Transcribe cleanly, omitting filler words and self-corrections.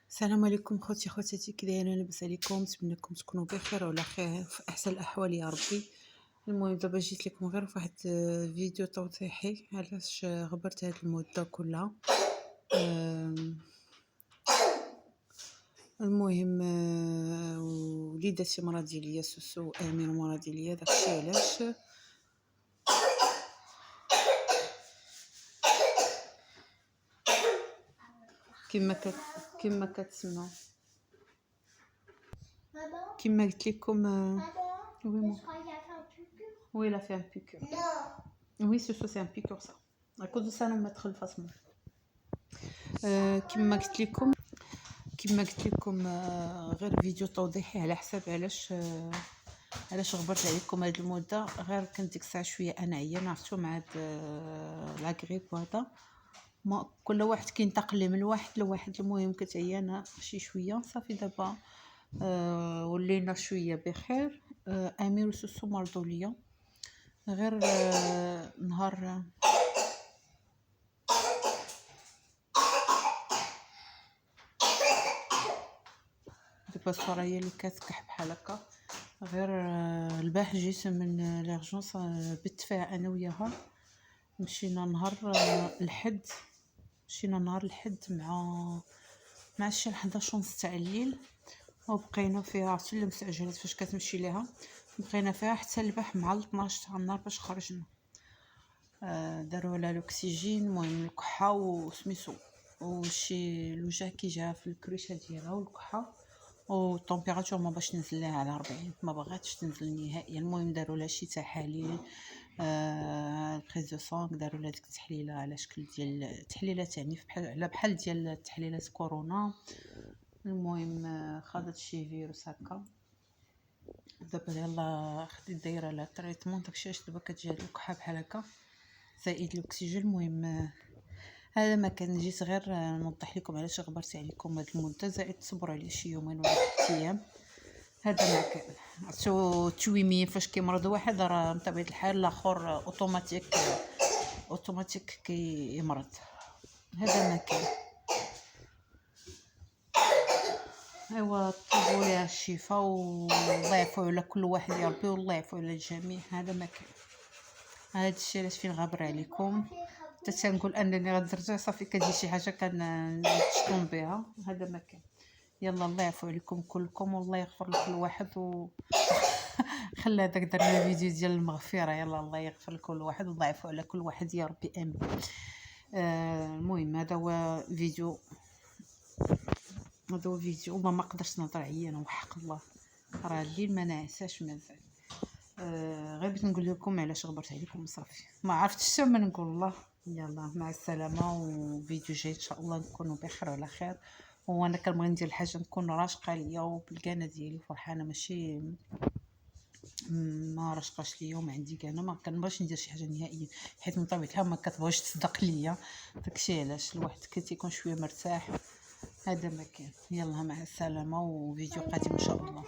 السلام عليكم خوتي خواتاتي، كي دايرين؟ لاباس عليكم؟ نتمنىكم تكونوا بخير وعلى خير في احسن الاحوال يا ربي. المهم دابا جيت لكم غير في واحد فيديو توضيحي علاش غبرت هاد المده كلها. المهم وليداتي مرضي ليا سوسو وامين مرضي ليا، داكشي علاش كما كتسمعوا كما قلت لكم. Oui, Je mon. crois qu'il a fait un pucu. Oui, il a fait un piqûre. Non. Oui, c'est un piqûre ça. À cause de ça, nous mettre الفاصمون. كما قلت لكم غير فيديو توضيحي على حساب علاش غبرت عليكم هاد المده. غير كنت ديك الساعه شويه انا عيانه، عرفتوا مع هاد لا غريب وهذا، ما كل واحد كينتقل من واحد لواحد. المهم كنت عيانه شي شويه، صافي دابا ولينا شويه بخير. امير وسوسو مرضوا ليا غير نهار دابا الصورة هي اللي كتكح بحال هكا. غير البارح جيت من ليرجونس بالدفاع انا وياها. مشينا نهار الحد مع الشي 11:30 تاع الليل، وبقينا فيها. عرفتي المستعجلات فاش كتمشي ليها، بقينا فيها حتى البارح مع 12 تاع النهار باش خرجنا. داروا لها الاكسجين، المهم الكحه وسميتو وشي الوجع كيجيها في الكريشه ديالها والكحه، والطومبيراتور ما باش تنزل لها على 40، ما بغاتش تنزل نهائيا. المهم داروا لها شي تحاليل، بريز دو سانغ، داروا لها ديك التحليله على شكل ديال التحليلات، يعني بحال ديال تحليلات كورونا. المهم خدت شي فيروس هكا. دابا يلا خديت دايره لها تريتمون داكشي علاش دابا كتجي هاد الكحه بحال هكا زائد الاكسجين. المهم هذا ما كان. جيت غير نوضح لكم علاش غبرت عليكم هاد المده، زائد تصبروا عليه شي يومين ولا 3 ايام. هذا ما كان. عرفتوا التويميه فاش كيمرض واحد راه بطبيعه الحال الاخر اوتوماتيك كيمرض. هذا ما كان. ايوا طلبوا ليها الشفاء والله يعفو على كل واحد يا ربي، والله يعفو على الجميع. هذا ما كان. هذا الشيء علاش فين غابر عليكم. حتى تنقول انني غنرجع صافي كتجي شي حاجه كنشطون بها. هذا ما كان. يلا الله يعفو عليكم كلكم والله يغفر لكل واحد خلى هذاك درنا فيديو ديال المغفره. يلا الله يغفر لكل واحد والله يعفو على كل واحد يا ربي، امين. المهم هذا هو فيديو والله ما قدرتش نهضر عيانه وحق الله، راه الليل ما نعساش مازال. غير بغيت نقول لكم علاش غبرت عليكم صافي، ما عرفتش حتى ما نقول. الله يلا مع السلامه، وفيديو جاي ان شاء الله نكونوا بخير وعلى خير. وانا كنبغي ندير الحاجه نكون راشقه ليا وبالكانه ديالي فرحانه، ماشي ما راشقاش ليا وما عندي كانه. ما كنبغيش ندير شي حاجه نهائيا، حيت من طبيعه الحال ما كتبغيش تصدق ليا. داكشي علاش الواحد كيكون شويه مرتاح. هذا ما كان. يلا مع السلامه، وفيديو قادم ان شاء الله.